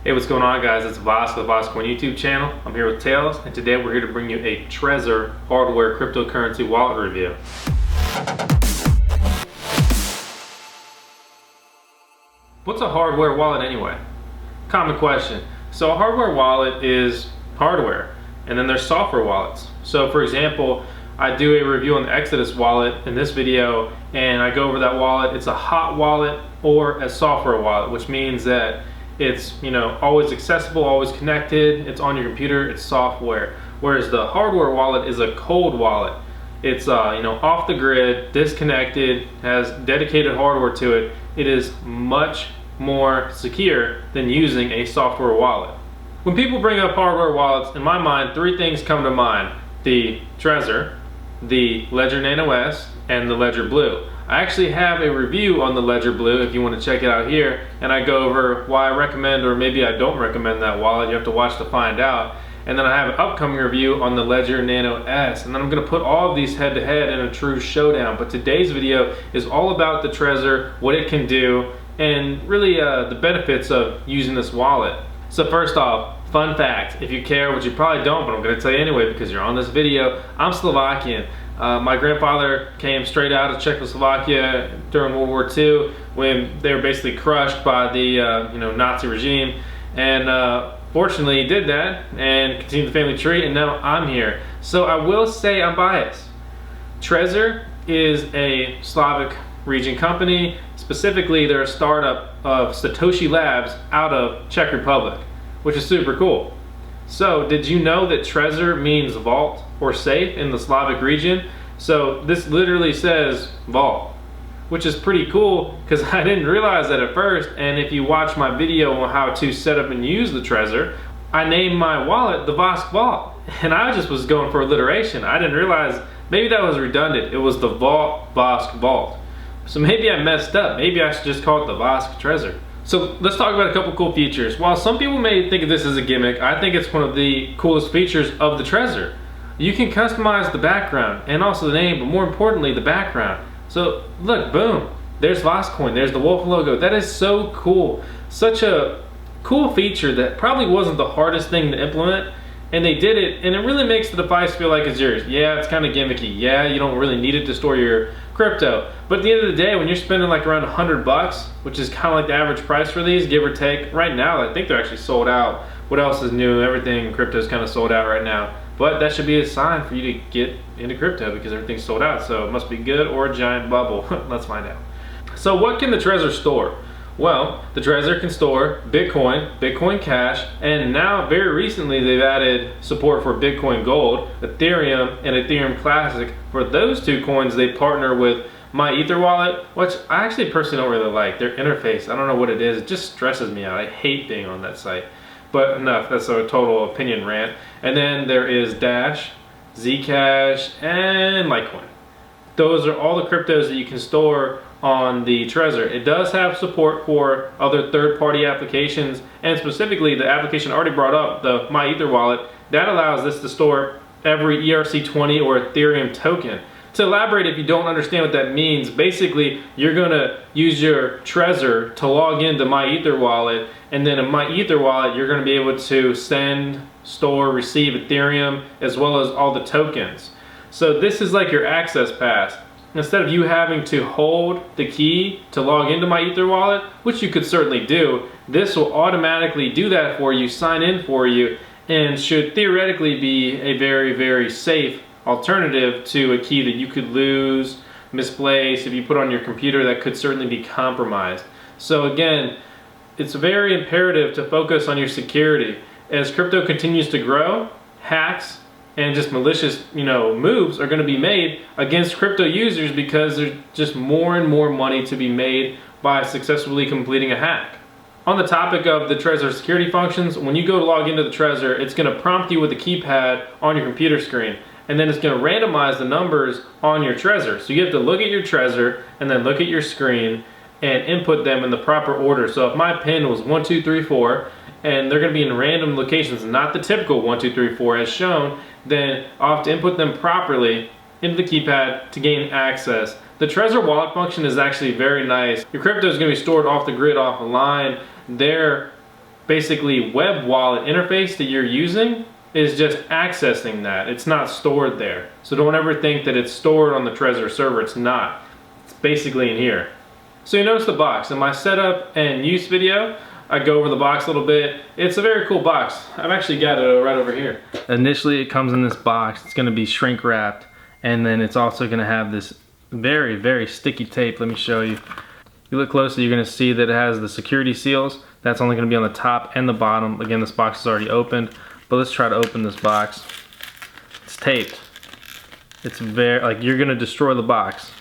Hey, what's going on, guys? It's Voss with the Coin YouTube channel. I'm here with Tails, and today we're here to bring you a Trezor hardware cryptocurrency wallet review. What's a hardware wallet anyway? Common question. So a hardware wallet is hardware, and then there's software wallets. So for example, I do a review on the Exodus wallet in this video, and I go over that wallet. It's a hot wallet or a software wallet, which means that it's, always accessible, always connected, it's on your computer, it's software. Whereas the hardware wallet is a cold wallet. It's off the grid, disconnected, has dedicated hardware to it. It is much more secure than using a software wallet. When people bring up hardware wallets, in my mind, three things come to mind: the Trezor, the Ledger Nano S, and the Ledger Blue. I actually have a review on the Ledger Blue if you want to check it out here, and I go over why I recommend, or maybe I don't recommend, that wallet. You have to watch to find out. And then I have an upcoming review on the Ledger Nano S, and then I'm going to put all of these head to head in a true showdown. But today's video is all about the Trezor, what it can do, and really the benefits of using this wallet. So first off, fun fact, if you care, which you probably don't, but I'm going to tell you anyway because you're on this video, I'm Slovakian. My grandfather came straight out of Czechoslovakia during World War II when they were basically crushed by the Nazi regime, and fortunately he did that and continued the family tree, and now I'm here. So I will say I'm biased. Trezor is a Slavic region company. Specifically, they're a startup of Satoshi Labs out of Czech Republic, which is super cool. So did you know that Trezor means vault or safe in the Slavic region? So this literally says vault, which is pretty cool because I didn't realize that at first. And if you watch my video on how to set up and use the Trezor, I named my wallet the Vosk Vault, and I just was going for alliteration. I didn't realize maybe that was redundant. It was the Vault Vosk Vault. So maybe I messed up. Maybe I should just call it the Vosk Trezor. So let's talk about a couple cool features. While some people may think of this as a gimmick, I think it's one of the coolest features of the Trezor. You can customize the background and also the name, but more importantly, the background. So look, boom, there's Voscoin, there's the wolf logo. That is so cool. Such a cool feature that probably wasn't the hardest thing to implement, and they did it, and it really makes the device feel like it's yours. Yeah, it's kind of gimmicky. Yeah, you don't really need it to store your crypto, but at the end of the day, when you're spending like around $100, which is kind of like the average price for these, give or take, right now I think they're actually sold out. What else is new? Everything in crypto is kind of sold out right now, but that should be a sign for you to get into crypto because everything's sold out, so it must be good or a giant bubble. Let's find out. So what can the Trezor store? Well, the Trezor can store Bitcoin, Bitcoin Cash, and now very recently they've added support for Bitcoin Gold, Ethereum, and Ethereum Classic. For those two coins, they partner with my Ether wallet, which I actually personally don't really like. Their interface, I don't know what it is, it just stresses me out. I hate being on that site. But enough, that's a total opinion rant. And then there is Dash, Zcash, and Litecoin. Those are all the cryptos that you can store on the Trezor. It does have support for other third-party applications, and specifically the application I already brought up, the My Ether wallet, that allows this to store every ERC-20 or Ethereum token. To elaborate, if you don't understand what that means, basically you're gonna use your Trezor to log into My Ether wallet, and then in My Ether wallet you're gonna be able to send, store, receive Ethereum as well as all the tokens. So this is like your access pass. Instead of you having to hold the key to log into My Ether wallet, which you could certainly do, this will automatically do that for you, sign in for you, and should theoretically be a very, very safe alternative to a key that you could lose, misplace. If you put on your computer, that could certainly be compromised. So again, it's very imperative to focus on your security. As crypto continues to grow, hacks and just malicious moves are going to be made against crypto users because there's just more and more money to be made by successfully completing a hack. On the topic of the Trezor security functions, when you go to log into the Trezor, it's going to prompt you with a keypad on your computer screen, and then it's going to randomize the numbers on your Trezor. So you have to look at your Trezor and then look at your screen and input them in the proper order. So if my PIN was 1, 2, 3, 4, and they're going to be in random locations, not the typical 1, 2, 3, 4 as shown, then I'll have to input them properly into the keypad to gain access. The Trezor Wallet function is actually very nice. Your crypto is going to be stored off the grid, offline. Their basically web wallet interface that you're using is just accessing that. It's not stored there. So don't ever think that it's stored on the Trezor server. It's not. It's basically in here. So you notice the box. In my setup and use video, I go over the box a little bit. It's a very cool box. I've actually got it right over here. Initially it comes in this box. It's gonna be shrink wrapped, and then it's also gonna have this very, very sticky tape. Let me show you. If you look closely, you're gonna see that it has the security seals. That's only gonna be on the top and the bottom. Again, this box is already opened, but let's try to open this box. It's taped. It's very, like, you're gonna destroy the box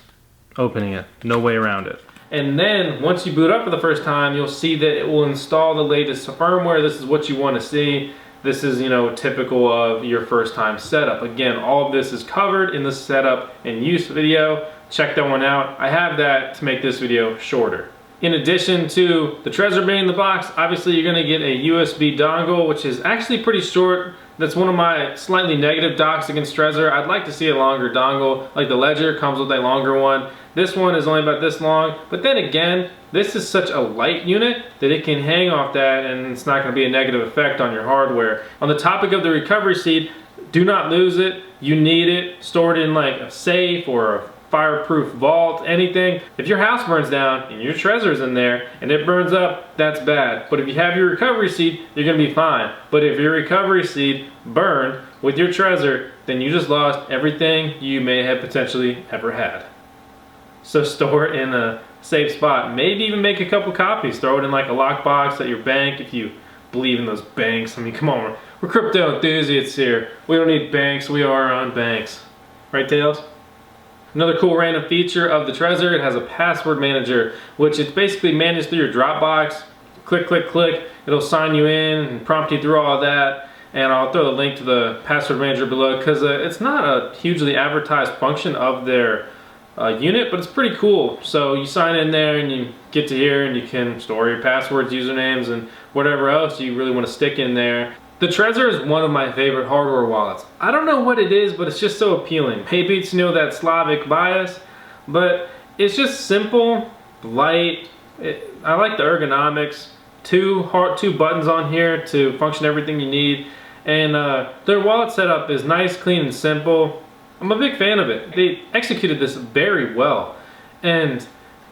opening it. No way around it. And then once you boot up for the first time, you'll see that it will install the latest firmware. This is what you want to see. This is, you know, typical of your first time setup. Again, all of this is covered in the setup and use video. Check that one out. I have that to make this video shorter. In addition to the Trezor being in the box, obviously you're gonna get a USB dongle, which is actually pretty short. That's one of my slightly negative docks against Trezor. I'd like to see a longer dongle, like the Ledger comes with a longer one. This one is only about this long, but then again, this is such a light unit that it can hang off that and it's not gonna be a negative effect on your hardware. On the topic of the recovery seed, do not lose it. You need it. Store it in like a safe or a fireproof vault, anything. If your house burns down and your Trezor's in there and it burns up, that's bad. But if you have your recovery seed, you're gonna be fine. But if your recovery seed burned with your Trezor, then you just lost everything you may have potentially ever had. So store it in a safe spot. Maybe even make a couple copies. Throw it in like a lockbox at your bank if you believe in those banks. I mean, come on, we're crypto enthusiasts here. We don't need banks, we are our own banks. Right, Tails? Another cool random feature of the Trezor, it has a password manager, which it's basically managed through your Dropbox. Click, click, click. It'll sign you in and prompt you through all that. And I'll throw the link to the password manager below because it's not a hugely advertised function of their unit, but it's pretty cool. So you sign in there and you get to here and you can store your passwords, usernames, and whatever else you really want to stick in there. The Trezor is one of my favorite hardware wallets. I don't know what it is, but it's just so appealing. Maybe it's, you know, that Slavic bias, but it's just simple, light. I like the ergonomics. Two buttons on here to function everything you need. And their wallet setup is nice, clean, and simple. I'm a big fan of it. They executed this very well. And,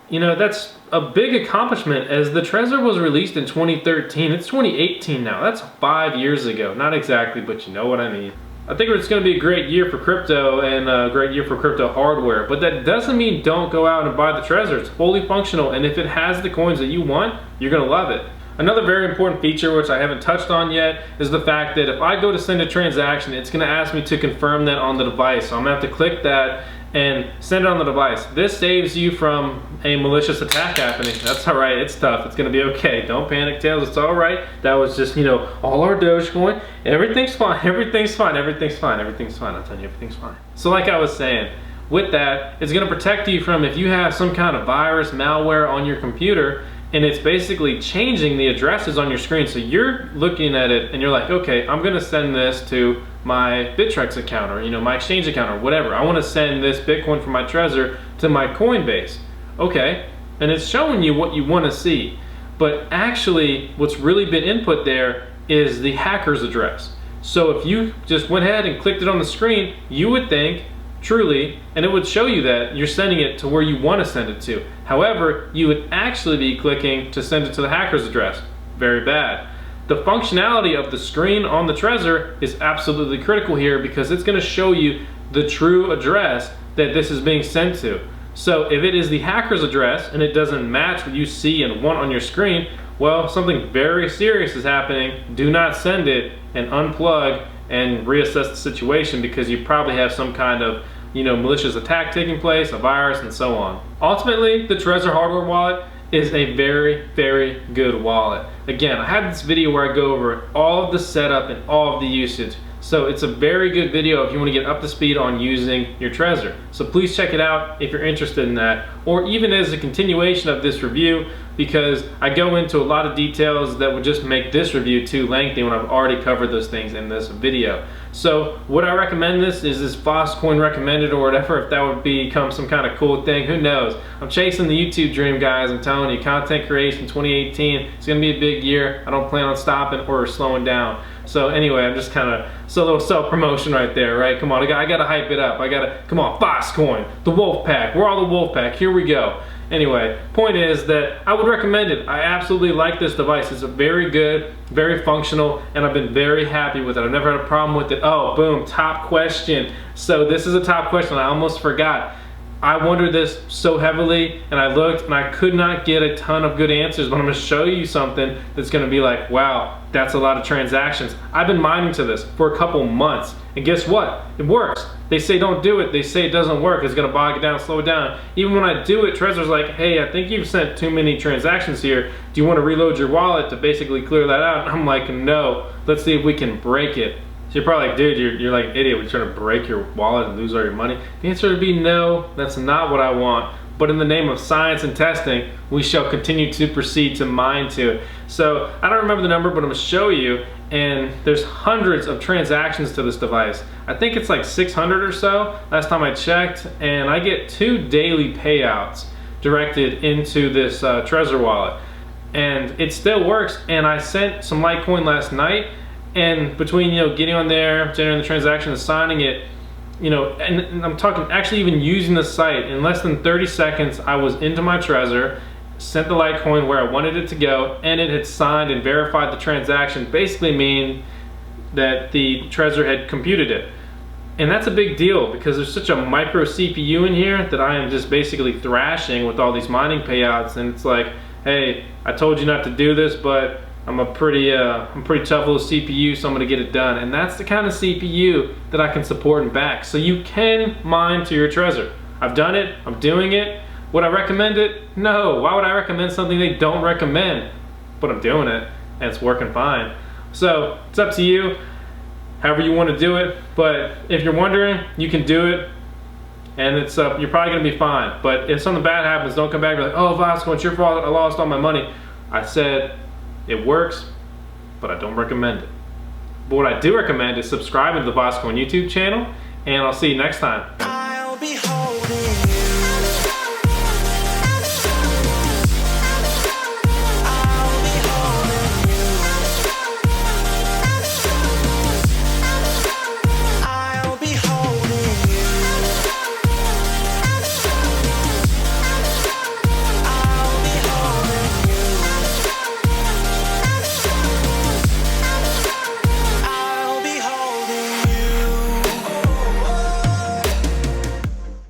you know, that's a big accomplishment as the Trezor was released in 2013. It's 2018 now. That's 5 years ago. Not exactly, but you know what I mean. I think it's going to be a great year for crypto and a great year for crypto hardware. But that doesn't mean don't go out and buy the Trezor. It's fully functional, and if it has the coins that you want, you're going to love it. Another very important feature, which I haven't touched on yet, is the fact that if I go to send a transaction, it's going to ask me to confirm that on the device. So I'm going to have to click that and send it on the device. This saves you from a malicious attack happening. That's all right. It's tough. It's going to be okay. Don't panic, Tails. It's all right. That was just, you know, all our Dogecoin. Everything's fine. Everything's fine. Everything's fine. Everything's fine. I'm telling you, everything's fine. So like I was saying, with that, it's going to protect you from if you have some kind of virus, malware on your computer, and it's basically changing the addresses on your screen. So you're looking at it and you're like, okay, I'm gonna send this to my Bittrex account or, you know, my exchange account or whatever. I wanna send this Bitcoin from my Trezor to my Coinbase. Okay, and it's showing you what you wanna see. But actually, what's really been input there is the hacker's address. So if you just went ahead and clicked it on the screen, you would think, truly, and it would show you that you're sending it to where you want to send it to. However, you would actually be clicking to send it to the hacker's address. Very bad. The functionality of the screen on the Trezor is absolutely critical here because it's going to show you the true address that this is being sent to. So if it is the hacker's address and it doesn't match what you see and want on your screen, well, something very serious is happening. Do not send it and unplug and reassess the situation because you probably have some kind of, you know, malicious attack taking place, a virus, and so on. Ultimately, the Trezor hardware wallet is a very, very good wallet. Again, I had this video where I go over all of the setup and all of the usage. So it's a very good video if you want to get up to speed on using your Trezor. So please check it out if you're interested in that. Or even as a continuation of this review, because I go into a lot of details that would just make this review too lengthy when I've already covered those things in this video. So would I recommend this? Is this Coin recommended or whatever? If that would become some kind of cool thing, who knows? I'm chasing the YouTube dream, guys. I'm telling you, content creation 2018, it's gonna be a big year. I don't plan on stopping or slowing down. So anyway, I'm just kind of, so a little self-promotion right there, right? Come on, I gotta hype it up. Come on, Coin, the wolf pack. We're all the wolf pack, here we go. Anyway, point is that I would recommend it. I absolutely like this device. It's a very good, very functional, and I've been very happy with it. I've never had a problem with it. Oh, boom, top question. So this is a top question, I almost forgot. I wondered this so heavily, and I looked, and I could not get a ton of good answers, but I'm gonna show you something that's gonna be like, wow, that's a lot of transactions. I've been mining to this for a couple months, and guess what? It works. They say don't do it. They say it doesn't work. It's gonna bog it down, slow it down. Even when I do it, Trezor's like, hey, I think you've sent too many transactions here. Do you wanna reload your wallet to basically clear that out? And I'm like, no, let's see if we can break it. So you're probably like, dude, you're like an idiot. We're trying to break your wallet and lose all your money. The answer would be no, that's not what I want. But in the name of science and testing, we shall continue to proceed to mine to it. So I don't remember the number, but I'm gonna show you, and there's hundreds of transactions to this device. I think it's like 600 or so, last time I checked, and I get 2 daily payouts directed into this Trezor wallet. And it still works, and I sent some Litecoin last night, and between, you know, getting on there, generating the transaction, and signing it, you know, and I'm talking actually even using the site, in less than 30 seconds, I was into my Trezor, sent the Litecoin where I wanted it to go, and it had signed and verified the transaction, basically meaning that the Trezor had computed it. And that's a big deal because there's such a micro CPU in here that I am just basically thrashing with all these mining payouts, and it's like, hey, I told you not to do this, but I'm pretty tough little CPU, so I'm gonna get it done. And that's the kind of CPU that I can support and back. So you can mine to your Trezor. I've done it, I'm doing it. Would I recommend it? No. Why would I recommend something they don't recommend? But I'm doing it, and it's working fine. So it's up to you, however you want to do it. But if you're wondering, you can do it, and it's you're probably gonna be fine. But if something bad happens, don't come back and be like, oh, Vasco, it's your fault, I lost all my money. I said it works, but I don't recommend it. But what I do recommend is subscribing to the Vasco on YouTube channel, and I'll see you next time.